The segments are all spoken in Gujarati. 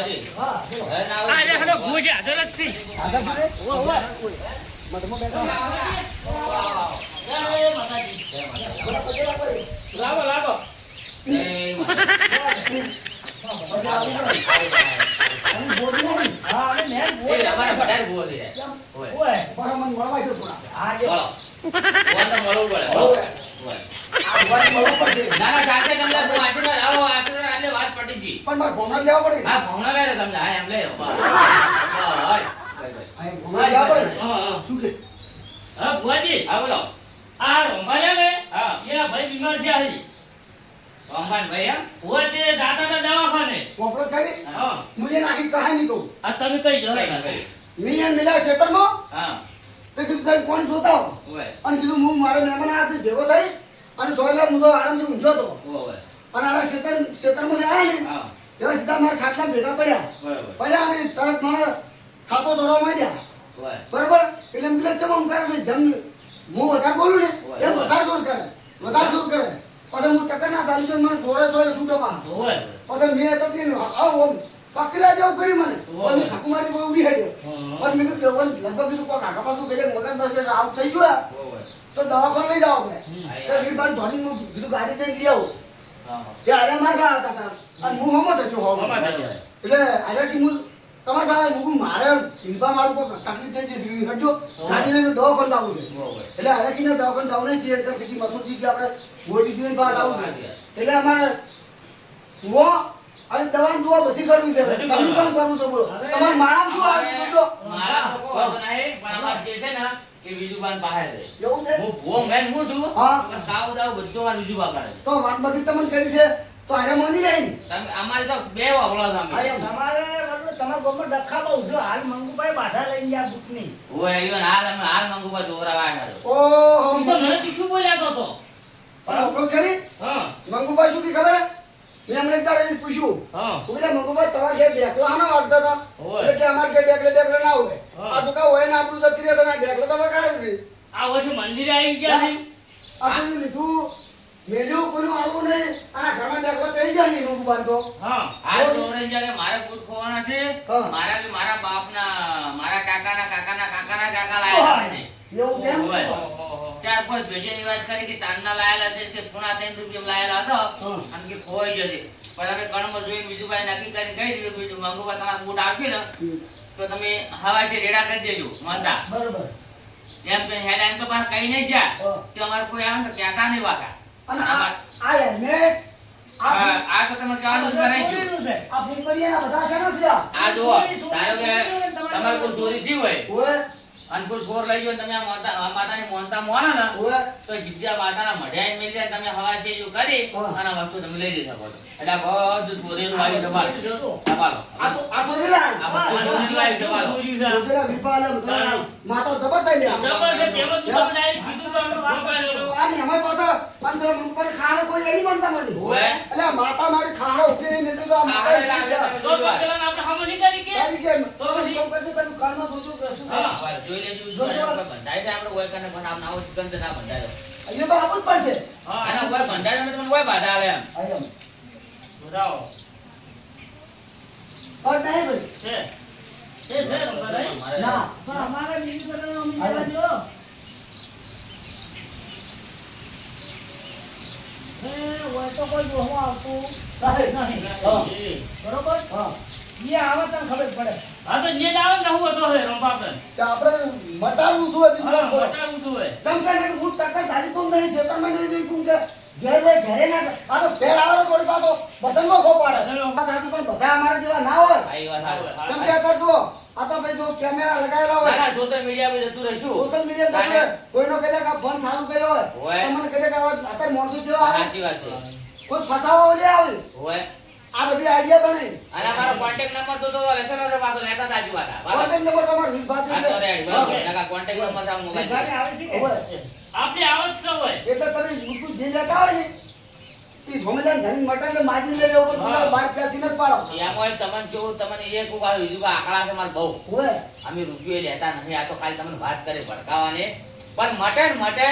ભુવાજી. હા બોલો હવે ના આવું. આ રે હડો ભુવાજી હાજર જ છે. આગળ શું રે ઓવે મધમાં બેઠો જય માતાજી. જય માતાજી. બોલો પજેલા કરી લાવો લાવો. જય માતાજી. પછી આવી ગયો અને બોલી નહીં હા અમે મેં એ અમારા ભડાર ભુવાજી છે. કેમ ઓય. ઓય બહાર મને મળવા ગયો થોડા હા જે બોલો. ભુવાને તો મળવું પડે. ઓય. ઓય. આ ભગવાન મળવું પડશે ના ના સાથે તમને હું આશીર્વાદ આવો આશીર્વાદ એટલે વાત પટી ગઈ. પણ મારે ભોમણા લેવા પડે હા ભોંગણા લઈ લો તમને. હા એમ લઈ લો. બસ. અહીં ભોમણા લેવા પડે હા હા શું કે હા ભુવાજી હા બોલો. આ રોંભાયા ને હા. એ ભાઈ બીમાર છે હજી. સોમભાઈ ભાઈ એમ. ઓય તે દાતા ના દવાખાને. કોપરો કરી હા મુझे નાખી કહાની કહું આ તમે કઈ જરા કઈ ના કઈ. મિયા મિલા ક્ષેત્રમાં હા. તો કીધું તમે કોણ જોતા હો ઓય. અને કીધું હું મારે મહેમાન આ ભેગો થઈ અને સોયલા હું તો આરામથી ઊંઝો હતો ઓય. અને આ ક્ષેત્રમાંથી આવ્યા ને હા. એવા સીધા મારા ખાટલા ભેગા પડ્યા બરોબર. પડ્યા અને તરત મને થાપો ચડવા માંડ્યા ઓય. બરોબર એટલે એમ પેલા ચમ કરે છે જેમ હું વધારે બોલું ને એમ વધારે જોર કરે પછી હું ટક્કર ના ચાલી ગયો મને થોડે થોડે છૂટો પા ઓય પછી મેં હતી ને આવું પકડ્યા જેવું કર્યું મને પછી મેં ખકુમારી બહુ ઉડી હેડ્યો પછી મેં કીધું લગભગ કીધું કોઈ કાકા પાછું કઈ મગજ થશે આઉટ થઈ ગયો ઓય. તો દવાખાને લઈ જાવ આપણે હા, તો વીરબાન ધોની હું કીધું ગાડી જઈને લઈ આવું હા. તે આરે માર ગા હતા તારા અને હું હમત હતો હોમ હમત. એટલે આરે કે હું તમારા ભાઈ હું મારે ઈલબા મારું કોઈ તકલીફ થઈ જતી હટજો ગાડી લઈને દવાખાને આવું છે ઓય. એટલે આરે કે દવાખાને જવું નહીં ક્લિયર કરશે કે મથુરજી કે આપણે મોદી સિંહ પાસે આવું છે એટલે અમારે વો અને દવા દુઆ બધી કરવી છે તમે કામ કરવું છે બોલો તમારે મારા શું આવે જોજો મારા લોકો વાંધો નહીં, પણ અમારે જે છે ને એ વિજુબાન પાસે છે. એવું છે હું ભૂવો મેન હું છું. હા. પણ કાવ દાવ બધું મારે વિજુબા કરે છે. તો વાત બધી તમને કરી છે તો આરે માની રહી તમે અમારે તો બે વાપરો છે અમે. આ એમ તમારે મતલબ તમારા ગામમાં ડખા બહુ છે હાલ મંગુભાઈ બાધા લઈને ગયા બુકની. ઓય, ઈવન હાલ મંગુબા દોરાવા આવ્યા છે. ઓહો ઈ તો મને તીખું બોલ્યા તો તો. પણ આપણો ખરી હા મંગુભાઈ શું કી ખબર હે? મેં હમણાં એક દાડો એને પૂછ્યું હા હું કીધું મંગુભાઈ તમારે ઘેર ડેકલા હાના વાગતા હતા હોય. એટલે કે અમારે ઘેર ડેકલે ના હોય હા. આ તો કા હોય ને આપણું જતી રહે તો આ ડેકલો તો વગાડે છે આ વર્ષે મંદિરે આવી ગયા છે. આ કોઈ લીધું મેલ્યું કોઈનું આવું નહીં આના ઘરમાં ડેકલો થઈ ગયા નહીં મંગુભાઈ તો હા આ દોરાઈ જાય કે મારે બૂટ ખોવાના છે. હા. મારા બી મારા બાપના, મારા કાકાના કાકાના કાકાના કાકા લાયેલા છે. એવું કેમ હોય. ઓહો. ચાર પાંચ ભેજેની વાત કરી કે તાનના લાયેલા છે કે પૂણા 3 રૂપિયા લાયેલા હતા હા. અને કે ખોવાઈ જશે. પણ અમે કણમાં જોઈને બીજું ભાઈ નક્કી કરીને કહી દીધું બીજું મંગુબા તમારા બૂટ આવશે ને તો તમે હવાથી રેડા કરી દેજો મંદા. બરોબર એમ કે હેડા એમ તો પાછા કઈ નહીં જા હા. કે અમારે કોઈ આવે ને તો કહેતા નહીં વાકા. અને આ હેલ્મેટ આ આ તો તમે કહેવાનું જ કરાઈ ગયું. ચોરીનું છે. આ ભૂંગળીયાના બધા છે ને છે આ જુઓ, ધારો કે તમારે કોઈ ચોરી થઈ હોય ઓય અને કોઈ ચોર લઈ ગયો ને તમે આ માતાની મોનતા મોનો ને ઓય તો સીધા માતાના મઢિયા મેલી જાય તમે હવા છે જો કરી હા. અને આ વસ્તુ તમે લઈ જઈ શકો છો. એટલે આ બધું ચોરીનું આવી સંભાળો. સંભાળો. આ તો રેલા આ બધું ચોરીનું આવી સંભાળો. ચોરી છે. રોકેલા વિપાલે બધા માતા જબર થઈ લે જબર છે, તેમાં તું તમને આવીને કીધું તો અમે વાત કરી. આની અમાર પાસે પંદર મંગળ ખાડો કોઈ એની બનતા મને ઓય. એટલે માતા મારી ખાડો ઉકેલી મેલી તો આ ખાડો લાગે માતા તમે તો તો પેલા આપણે ખબર નહીં કરી કે તારી કેમ તો પછી? કોમ કરજો તમે કાનમાં જોજો કે શું હા. બસ જોઈ લેજો. જો આપણે બંધાય છે આપણે ઓય કને પણ આમ આવો ગંધ ના બંધાય. અહીંયા તો આવું જ પડશે હા આના ઉપર બંધાય અમે તમને ઓય બાધા આલે એમ. આયમ બતાવો. પર નહીં ભાઈ છે રંભાભાઈ? મારે ના પણ અમારે બીજું બધાનું અમને આવ્યો. જવા દ્યો. હોય તો કોઈ જોવા આવતું સાહેબ નહીં. હા. બરોબર? હા ઈ આવે તને ખબર પડે. હા તો જે જ આવે ને હું હતો હે રંભાભાઈ. કે આપણે મટાડવું જોઈએ બીજું હા, કાંઈ બોલો. બતાવું તું હે. કેમ કે એને હું ટક્કર ધારી તો નહીં શેતાનમાં નહીં દીધું કે ઘેરે ના આ તો ફેર આવે તો થોડી પાછો બદલનો ખો પાડે આ સાચું પણ બધા અમારા જેવા ના હોય આ ઈ વાત સાચી. કેમ કે અત્યારે જુઓ આ તો ભાઈ જો કેમેરા લગાવેલા હોય ના, ના, સોશિયલ મીડિયા પર જતું રહીશું. સોશિયલ મીડિયા પર કોઈનો કદાચ આ ફોન ચાલુ કર્યો હોય હોય. તો મને કદાચ અત્યારે માણસો જેવા આવે સાચી વાત છે. કોઈ ફસાવા ઓલે આવે હોય. આ બધી આઈડિયા બને અને અમારો કોન્ટેક્ટ નંબર તો લેસન નો પાછો લેતા તાજી વાત આ. બરાબર? કોન્ટેક્ટ નંબર તમારો વીસ બાદ આ તો રેડી, બરાબર. નકા કોન્ટેક્ટ નંબર આ મોબાઈલ ગાડી પર. આવે છે કે? હોય. આપણે આવત છે હોય. એટલે તમે YouTube જે લેતા હોય ને એ ધોમેલા ઘણી મટન માજી લઈ લેવો પણ હા. બાર પ્યાથી ન પાડો એમાં તમને કેવું તમને એક વાર બીજું આંકડા છે મારે બહુ. હોય અમે રૂપિયો લેતા નથી. આ તો ખાલી તમને વાત કરે ભડકાવાની પણ મટે ને મટે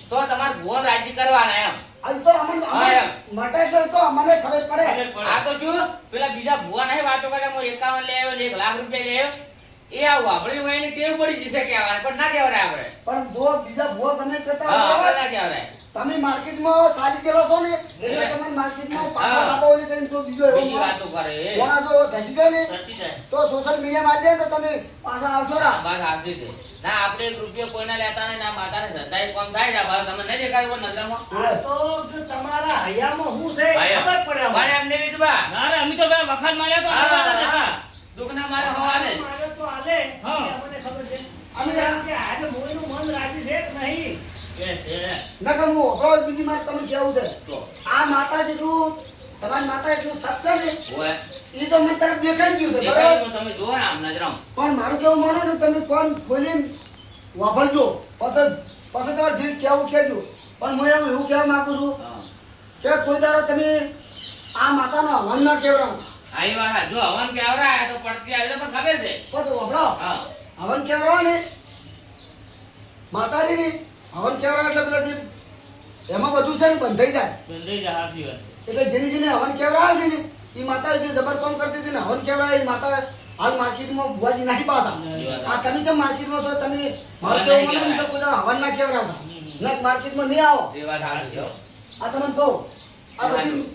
તો તમારે ભુવન રાજી કરવાના એમ આ તો હા, એમ. મટાઈ ગયો તો અમને ખબર પડે આ તો શું પેલા બીજા ભુવન નહીં વાતો કરે હું 51 લઈ આવ્યો ને 1 લાખ રૂપિયા લઈ આવ્યો એ આવું આપણી હોય એની ટેવ પડી જશે કહેવાય પણ ના કહેવાય આપણે પણ જો બીજા ભો તમે કહેતા હા હોય, આપણે ના કહેવાય તમે માર્કેટમાં સાડી ગયેલો છો ને એટલે તમે માર્કેટમાં પાછા હા. લાવો એટલે કરીને જો બીજો એવો બીજી વાતો કરે એ કોણા જો ધજી ગયો ને સાચી જાય તો સોશિયલ મીડિયામાં આવી જાય તો તમે પાછા આવશો રા બસ હાસી છે ના આપણે 1 રૂપિયો કોઈના લેતા નહીં ના માતાને શ્રદ્ધાએ કોમ થાય ને બસ તમને નહીં દેખાય કોઈ નજરમાં આ તો જો તમારા હૈયામાં શું છે ભાઈ ખબર પડે અમને. ભાઈ એમને બીજું બા ના રે, અમે તો બે વખત માર્યા તો હારા હા, હતા. હા. દુઃખના મારે હવાલે જ. મારે તો આલે હા. એ અમને ખબર છે અમે કે આજે મોઈનું મન રાજી છે કે નહીં એ છે. નકર હું અપરાધ બીજી મારે તમે કેવું છે તો, આ માતા જેટલું તમારી માતા એટલું સત્ય છે ઓય. ને એ તો મને તરફ દેખાઈ ગયું છે દેખાય બરાબર તો તમે જુઓ ને આમ નજરમાં. પણ મારું કેવું માનો ને તમે કોણ ખોલીને વાપરજો પછી તમારે જે કેવું કહેજો પણ હું એવું કહેવા માંગુ છું હા. કે કોઈ દાડો તમે આ માતાનો હવન ના કેવડાવો આઈ વાળા, જો હવન કેવરાય તો પડતી આવી તો પણ ખબર છે પછી વાપરો હા હવન કેવડાવો ને માતાજીની હવન કેવડાવો એટલે પેલા જે એમાં બધું છે ને બંધાઈ જાય બંધાઈ જાય, હાચી વાત છે. એટલે જેની જેને હવન કેવડાવે છે ને એ માતા જે જબર કામ કરતી હતી ને હવન કેવડાવે એ માતા હાલ માર્કેટમાં ભુવાજી નહીં પાછા આ તમે જેમ માર્કેટમાં છો તમે મારું કેવું મને ને તો કોઈ દાડો હવન ના કેવડાવતા ના માર્કેટમાં નહીં આવો એ વાત સાચી છે હો. આ તમને કહું આ બધી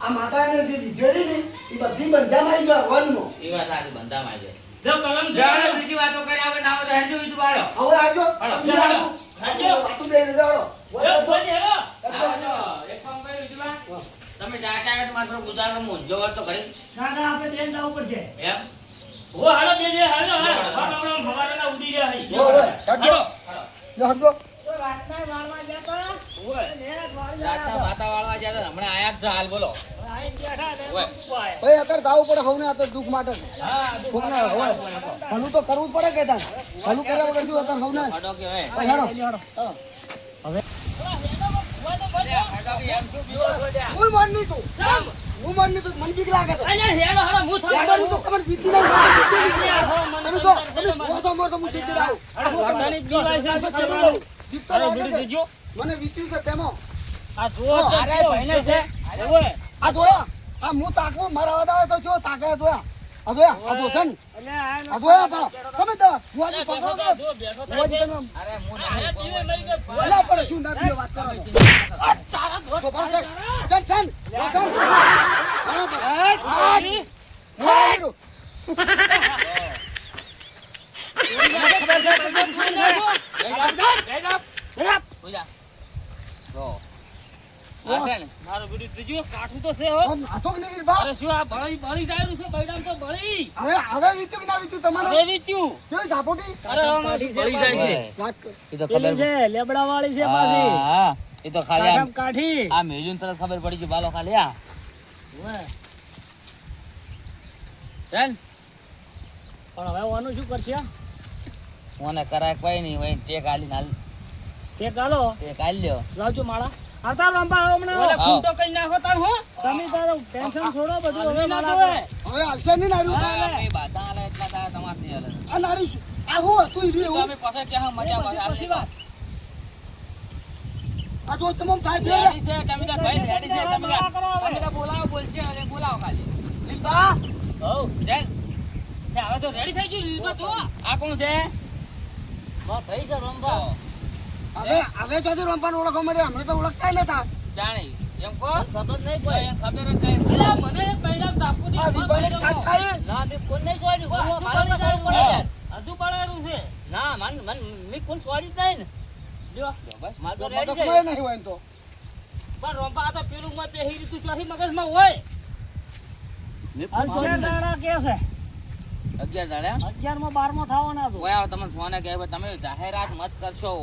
આ માતાને જે દીધેલી ને એ બધી બંધામાં આવી ગયો હવનમાં એ વાત સાચી, બંધામાં આવી જાય. જો કલમ જાણે જાણે બીજી વાતો કરી આવે ના હોય તો હેડજો બીજું બાળો. હવે આવજો હાલો, તમે હાલો, આવો. હાલો. વાતું બે રેડો. જો બોલી હેલો. આવો જો, એક કામ કર્યું બીજું બા? તમે જાતા આવ્યા તો માત્ર ગુજરાતનો મૂંઝો વળ તો ખરી. ના ના આપણે ટ્રેન જવું પડશે એમ? ઓ હાલો બે જે હાલો હા. બાપડા ભવાના ઉડી ગયા હઈ. જો, હવે, હટજો. હાલો. જો, હટજો. તો રાતના વાળવા ગયા ઓય. રાતના માતા વાળવા ગયા હતા, હમણાં આયા જ છે હાલ બોલો. ઓય. ભાઈ અત્યારે જાવું પડે હવને આ તો દુઃખ માટે હા, કોકને હોય. ભલું તો કરવું જ પડે કે તાન ભલું કર્યા વગર શું અત્યારે હવને હાડો કે હવે. ભાઈ હેડો. હા. હાડો કે એમ શું બીવો છો ત્યાં? હું માન નહીં તું હું માન નહીં તું મને બીક લાગે છે અહીંયા હેલો હાલો હું થાવ. હેડો નહીં તો તમારે બીતી ના તમે જો તમે વાસો મારો તો હું સીધી લાવું વાતાની બીક લાગે છે, શું ચડી કરવાનું? લઉં. બીક તો અરે લાગે બીજું છે. જોજો. મને વીત્યું છે તેમાં આ જુઓ તો અરે કેવો ભાઈને છે. ઓય. આ જોયા આ હું તાકવું મારા અવાજ આવે તો જો તાકે આ જોયા આ જોયા આ જો છે ને આ જોયા પા તમે તો ભુવાજી પકડો તો જો બેઠો તો ભુવાજી તમે અરે હું અરે નહીં પીવે મરી ગયો. ભલા પડે શું ના બીજો વાત કરો છો આ તારા છોકરો છે ચલ ચલ ચલ બરાબર આ ઈ. હા પૂજા. જો. આ છે ને, મારું બીડું ત્રીજું કાઠું તો છે હો. આમ હાથો કે નહીં બા અરે શું આ બળી જાયરું છે બૈડામ તો બળી. હવે હવે વીત્યું કે ના વીત્યું તમારે હવે વીત્યું. કેવી ઝાપોટી અરે આમાં શું બળી જાય છે. વાત કર એ તો પેલી ખબર છે લેબડા વાળી છે પાછી હા, એ તો ખાલી આમ કાઠામ કાઠી આ મેજુન તરત ખબર પડી ગઈ બાલો ખાલી આ ચાલ પણ હવે ઓનું શું કરશે મને કરાય કોઈ નહીં હોય ટેક આલી નાલ તે કાલો ટેક આલી લ્યો લાવજો માળા આવતા રંપા હમણાં ઓલે આવો. ખૂંટો કરી નાખો તાર હો. તમે તારો ટેન્શન છોડો બધું હવે ના માળા જોવે. કરો. હવે આવશે નહીં નાર્યું આ બે બાધા આલે એટલા દાડા તમારે નહીં આલે આ નાર્યું શું? આ હું હતું ઈ રહ્યું તો અમે પાસે ક્યાં મજા પાસે પછી આલી વાત. આ જો તમામ થાય ફેર રેડી છે તમે તો ભાઈ રેડી છે તમે તો બોલાવો બોલશે અને બોલાવો ખાલી લીધા હઉ. ચાલ ને હવે તો રેડી થઈ ગયું લીધો તો. આ કોણ છે મારા ભાઈ છે રંભા. હવે હવે જોથી રંપાને ઓળખવા મળે અમને તો ઓળખતા નતા જાણી એમ કો ખબર નહીં કોઈ કોઈ. એમ ખબર જ નહીં અલ્યા મને એક બૈડામ ચાકુથી આ દીપાને કાટ ખાઈ ના બે કોણ નહીં સોડ્યું. હું મારા પાસે પડે યાર. હજુ પડેલું છે. ના મન મી કોણ સોડી જ નહીં ને. જો બસ માર તો રેડી છે. મગજમાં નહીં હોય એમ તો પણ રંભા આ તો પેલું માં પેહી રીતું ચોથી મગજમાં હોય. અગિયાર દાડા કે છે 11 દાડા 11 માં 12 માં થવાના છો ઓય આવો તમને ફોન કે તમે જાહેરાત મત કરશો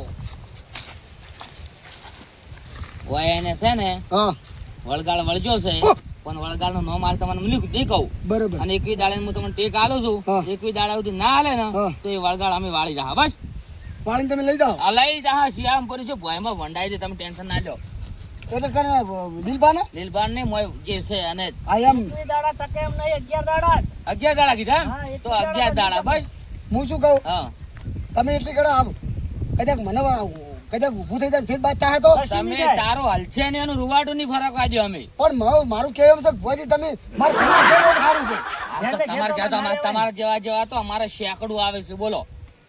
ઓય એને છે ને હા વળગાળ વળજો છે પણ વળગાળનો નો માલ તમને નહીં કહું બરાબર અને એકવી દાડે હું તમને ટેક આલું છું હા. એકવી દાડા સુધી ના હાલે ને હા. તો એ વળગાળ અમે વાળી જા બસ પાણી તમે લઈ જાઓ આ લઈ જા શિયામ પડી છે ભોયમાં વંડાઈ છે તમે ટેન્શન ના લો એટલે કરે દિલબાને લીલબાન ને મોય જે છે અને આઈ એમ એકવી દાડા ટકે એમ નહીં 11 દાડા જ. 11 દાડા કીધા હા, ને? એકવી તો દાડા 11 દાડા બસ હું શું કહું હા તમે એટલી કરે આવો કદાચ મને કદાચ ઊભું થઈ જાય ફેર બાદ ચાહે તો તમે તારો હલશે ને એનું રૂવાટું નહીં ફરક આજો અમે પણ મારું કહેવું એમ છે કે ભુવાજી તમે મારા ઘરના ઘેર રોજ સારું છે તમારે ક્યાં તો તમારા જેવા તો અમારે શેકડું આવે છે બોલો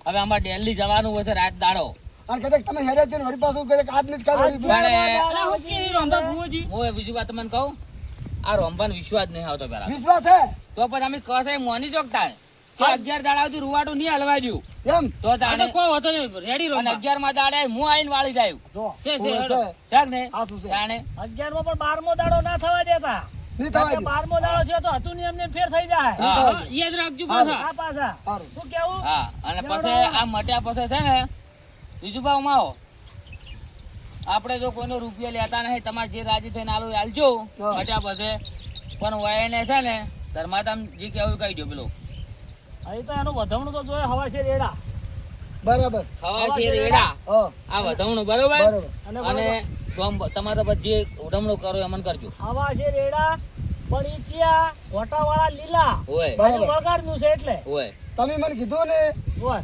હવે અમારે દિલ્હી જવાનું હોય છે રાત દાડો અને કદાચ તમે હેડ્યા છે ને વળી પાછું કદાચ આજ નથી કાલ વળી હું બીજું વાત તમને કહું આ રોમભાન વિશ્વાસ નહીં આવતો પેલા વિશ્વાસ છે તો પછી અમે કસે મોની ચોકતા તો 11 દાડા સુધી રૂવાટું નહીં હલવા દઉં એમ તો તાણે કોઈ હોતો નહીં રેડી અને 11 માં દાડે હું આઈને વાળી જાય છે છે ને આ શું છે તાણે 11 માં પણ 12મો દાડો ના થવા દેતા નહીં થવા દે 12મો દાડો છે તો હતું ને એમને ફેર થઈ જાય હા યાદ રાખજો પાછા આ પાછા સારું શું કેવું હા અને પછી આ મટ્યા પછી છે ને બીજું ભાવ માં આવો આપણે જો કોઈનો રૂપિયો લેતા નહીં તમારે જે રાજી થઈને આલો આલજો હા. મટ્યા પછી પણ વયને છે ને ધર્માતામ જે કેવું કહી દો પેલું અહીં તો એનું વધામણું તો જોઈએ હવા છે રેડા બરાબર હવા છે રેડા હા આ વધામણું બરોબર બરાબર અને તમારે પછી ઉડમણું કરો એમ કરજો હવા છે રેડા પડીચિયા ઘોટાવાળા લીલા ઓય બરાબર. વગાડનું છે એટલે ઓય તમે મને કીધું ને બોલ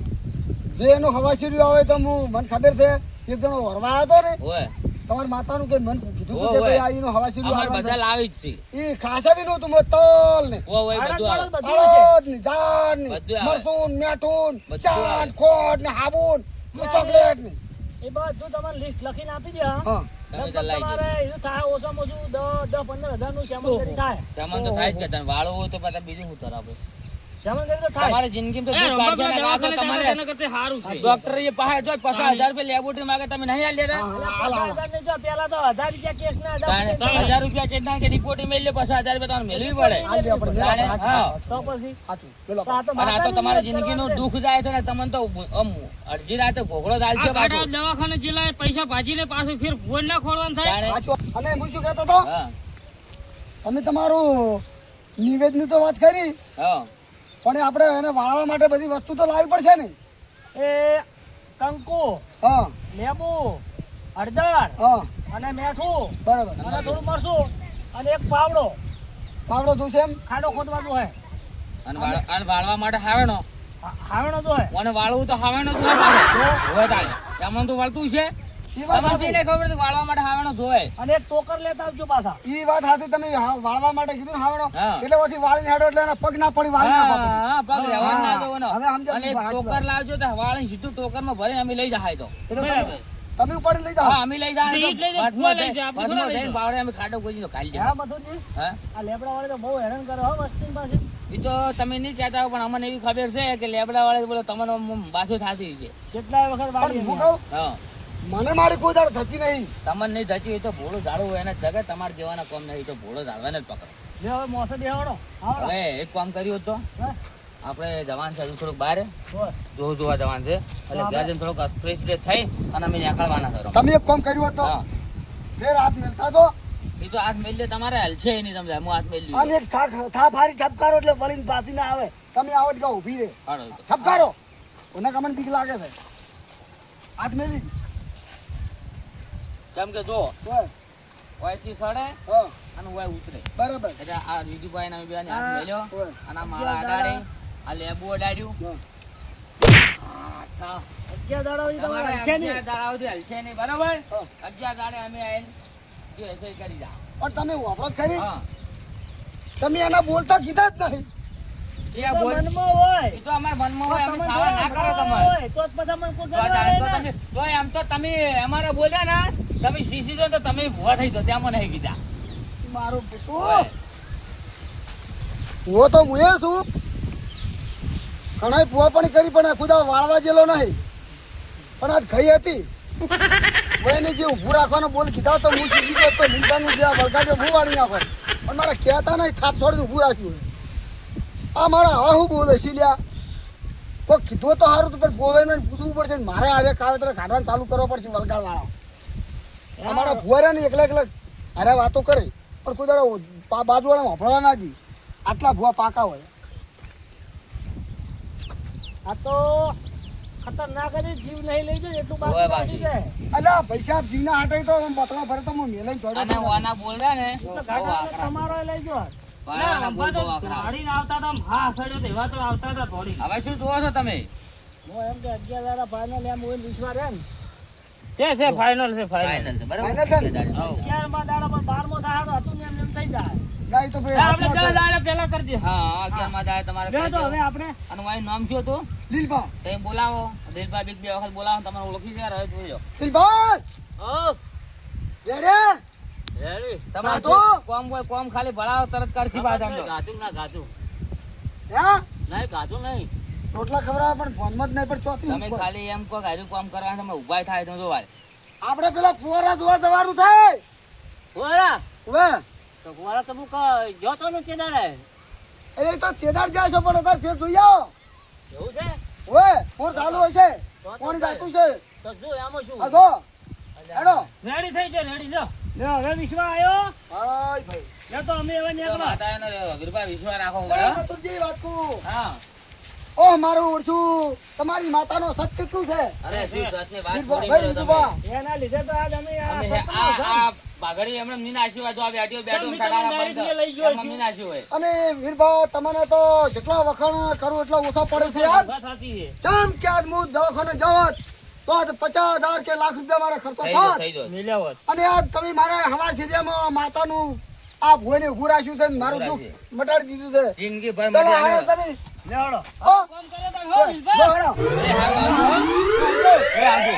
જે એનું હવાસીર્યું આવે તો મને ખબર છે એક જણો વરવા આવ્યો હતો ને ઓય તમારી માતાનું કે મને કીધું હતું ઓય, કે ઓય. ભાઈ આ એનું હવાસીર્યું અમારે બધા લાવી જ છે ઈ ખાસા બી નહોતું મેં તલ ને ઓય બધું આવે બધું છે અડદ ને જાર ને બધું આવે. મરચું ને મીઠું ને બધું ચાંદ આવે. ખોટ ને હાબુન ને ચોકલેટ ને એ બધું તમારે લિસ્ટ લખીને આપી દે હા. હા તમે તો લાવી તમારે એવું થાય ઓછામાં ઓછું 10-15 હજારનું સામાન થાય સામાન તો થાય જ કે તને વાળવું હોય તો પછી બીજું શું કરાવે સામાન તો થાય તમારી જિંદગીમાં તો દુઃખ કાઢશે ને રાખો તમારે ડોક્ટર એ પાસે જો 50,000 રૂપિયા લેબોરેટરી માંગે તમે નહીં આલી દેતા હા, હાલ, હાલ. 50,000 ને જો પેલા તો 1000 રૂપિયા કેસ ના તાણે 1000 રૂપિયા ચેક ના કે રિપોર્ટ મેલ લે 50,000 રૂપિયા તમને મેળવી પડે હાલ દે આપણે, મેલા તાણે, હાચું, હા. હાચું, તો પછી હાચું. પેલો તો આ તો અને આ તો માતાનું તમારી જ જિંદગીનું કરવાનું છે. દુઃખ જાય છે ને તમને તો આમ અડધી રાતે ઘોઘળો ચાલશે પાછો દવાખાને જિલ્લા પૈસા ભાજીને પાછું ફેર ભોજ ના ખોલવાનું થાય તાણે, હાચું. અને હું શું કહેતો હતો હા તમે તમારું નિવેદની તો વાત કરી હા પણ આપણે એને વાળવા માટે બધી વસ્તુ તો લાવવી પડશે ને એ કંકુ હા લેબુ હળદર હા અને મેઠું બરાબર અને થોડું મરચું અને એક પાવડો પાવડો જોશે એમ ખાડો ખોદવાનો હોય અને વાળવા માટે હાવેનો હાવણો જો હોય મને વાળવું તો હાવેનો જ હોય મારે. હોય તાણે એમાં તો વાળતું છે ઈ વાત તમને સાચી. જેને ખબર છે કે વાળવા માટે હાવેનો જોય અને એક ટોકર લેતા આવજો પાછા ઈ વાત સાચી તમે વાળવા માટે કીધું ને હાવડો હા. એટલે પછી વાળીને હેડો એટલે એના પગ ના પડી વાળી નાખવા પડે. હા, પગ રહેવા ના દો એનો. હવે સમજાયું, અને એક સાચી ટોકર વાત. લાવજો તો વાળીને સીધું ટોકરમાં ભરીને અમે લઈ જાય તો એટલે તમે ઉપાડી લઈ જાઓ હા અમે લઈ જાય એટલે જ બસમાં લઈ જાય, આપણે બસમાં થોડા લઈ જઈને બાવળે અમે ખાડો ગોજીનો ખાલી હા જાય બધું હા આ લેબડા વાળે તો બહુ હેરાન કરે હો વસ્તી પાસે એ તો તમે નહીં કહેતા હો પણ અમને એવી ખબર છે કે લેબડા વાળે બોલો તમને બાસુ થતી છે કેટલાય વખત પણ વાળી હું કહું હા મને મારી કોઈ દાડ થતી નહીં તમને નહીં થતી હોય તો ભોળું ઝાડવું હોય એને જગત તમારે જેવાના કોમ નહીં તો ભોળો ઝાડવાને જ પકડો લે હવે મોસે બેહવાનો આવડો હવે એક કામ કર્યું હોત તો હા આપણે જવાન છે હજુ થોડુંક બહાર બોલ જોવા જવાન છે એટલે હા, ઘેર જઈને થોડુંક ફ્રેશ ફ્રેશ થઈ અને અમે નીકળવાના કરો તમે એક કામ કર્યું હોત તો હા ફેર હાથ મેલતા તો એ તો હાથ મેલ તમારે હાલ છે નહીં સમજાય હું હાથ મેલ અને એક થાપ હારી ઠપકારો એટલે વળીને પાછી ના આવે તમે આવો જ કહો ઊભી રે ઠપકારો કોને કમને બીક લાગે છે હાથ મેલી કેમ કે જો બસ, ઓયથી સડે હા અને ઓય ઉતરે બરાબર એટલે આ વિજુભાઈ ને અમે બેને હાથ હા. મેલ્યો ઓય. અને આ માળા અડાડી આ લેબુ અડાડ્યું હા. હા. 11 દાડા સુધી તમારે તમારે હલશે નહીં 11 દાડા સુધી હલશે નહીં બરાબર હા. 11 દાડે અમે આવીને જે હશે એ કરી જા પણ તમે વાપરો જ ખરી હા તમે એના બોલતા કીધા જ નહીં એ તો બોલ મનમાં હોય એ તો અમારા મનમાં હોય અમે તમને સાવા ના કરો તમારે હોય તો જ બધા મન કોઈ તો કરવા જાણ તો આવે ને. તમે તોય આમ તો તમે અમારે બોલ્યા ને તમે શીશી દો તો તમે ભૂવા થઈ દો ત્યાં મને નહીં કીધા મારું બેટું ઓય. હું તો હું છું ઘણા પુઆપણી કરી પણ આ ખુદા વાળવા જેલો નહીં પણ આજ ગઈ હતી કોઈને જે ઊભું રાખવાનો બોલ કીધા તો હું શીખી ગયો તો લીંબાનું જે આ વળગાડ્યો હું વાળી નાખો પણ મારા કહેતા નહીં થાપ છોડીને ઊભું રાખ્યું આ મારા હવે હું બોલે લ્યા કોઈ કીધું તો સારું તો પણ બોલે ને પૂછવું પડશે ને મારે હવે કાવેતરે કાઢવાનું ચાલુ કરવો પડશે વળગાડવાળા અમારા ભુવારા ને એકલા એકલા અરે વાતો કરે પણ કોઈ દાડો બાજુવાળા વાપરવા ના દી આટલા ભુવા પાકા હોય આ તો ખતરનાક જ જીવ નહીં લઈ જાય એટલું ઓય બાકી બાજી. જાય અલ્યા પૈસા જીવના હાટે તો બતળો ભરે તો હું મેલે અને વાના બોલ્યા ને એટલે બહુ ગાડા આકરા. તમારો લઈ જાઓ વાના બોલ બહુ આકરા. ગાડીને આવતા હતા આમ હા સડ્યો તો એવા તો આવતા હતા થોડી હવે શું જોવો છો તમે હું એમ કે 11 ફાઇનલ એમ હોય વિશ્વાસ એમ છે ફાઇનલ છે ફાઇનલ ફાઇનલ છે બરાબર ફાઇનલ છે ને? 11 માં દાડા પર 12 મો થાય તો હતું ને એમ થઈ જાય ના, એ તો ભાઈ આપણે હાથમાં ચાલ છે. દાડે પેલા કરી દે હા 11 માં જાય તમારે લે કહી તો દો. હવે આપણે અને મારું નામ શું હતું લીલભા. તમે બોલાવો દિલભાઈ બીક બે વખત બોલાવો તમને ઓળખી જાય હવે જોઈ લો લીલભાઈ, ઓ રેડી? રેડી તમારે ગાતું? જે કોમ હોય કોમ ખાલી ભણાવો તરત કરશી પાછા આમ તો. ગાતું ના ગાતું હે? નહીં ગાતું નહીં રોટલા ખવડાવવા પણ ફોનમાં જ નહીં પણ ચોથી તમે ઉપર. ખાલી એમ કહો કે હારું કામ કરવા તમે ઉભા થાય તમે જોવા આપણે પેલા ફુવારા જોવા જવાનું છે. ઓરા હવે તો ઓરા તો હું જોતો નથી દાડે એ તો ચેદાર જાય છે પણ અત્યારે ફેર જોઈ આવો. એવું છે હવે પૂર ચાલુ હશે. કોણ જાતું છે? તો જો આમાં શું આ જો. હેડો. રેડી થઈ જાય રેડી લો લે હવે વિશ્વાસ આવ્યો હાય ભાઈ. લે તો અમે હવે તો નીકળો માતાનો વીરભાઈ વિશ્વાસ રાખો એ બરાબર? મથુરજી વાત કહું. હા ઓ મારું ઓળશું તમારી માતાનો સચ કેટલું છે? અરે શું સચની વાત વીરભા, છોડી ભાઈ મેલો તમે. વીરભા. એના લીધે તો આજ અમે આ અમે સપના છે. આ પાઘડી એમણે મીન આશીર્વાદ જો આ બેઠો બેઠો તમે ટકારા direct બંધ. લઈ ગયો એમાં મીન આશી હોય અને વીરભા તમને તો જેટલા વખાણ કરું એટલા ઓછા પડે છે યાર. વાત સાચી છે જેમ કે આજ હું દવાખાને જાવત તો આજ 50,000 કે લાખ રૂપિયા મારા ખર્ચો થઈ ગયો થાત. થઈ ગયો મિલાવત અને આજ તમે મારા હવા સિરિયામાં માતાનું આ ભોયને ઉભું રાખ્યું છે ને મારું દુઃખ મટાડી દીધું છે. જિંદગી ભર ચલો મજા હાલો આવ્યો. તમે. લે હળો હો. કામ કરે તો હો જો, બિલભાઈ હાલો. એ હા, બાબુ. એ આવજો.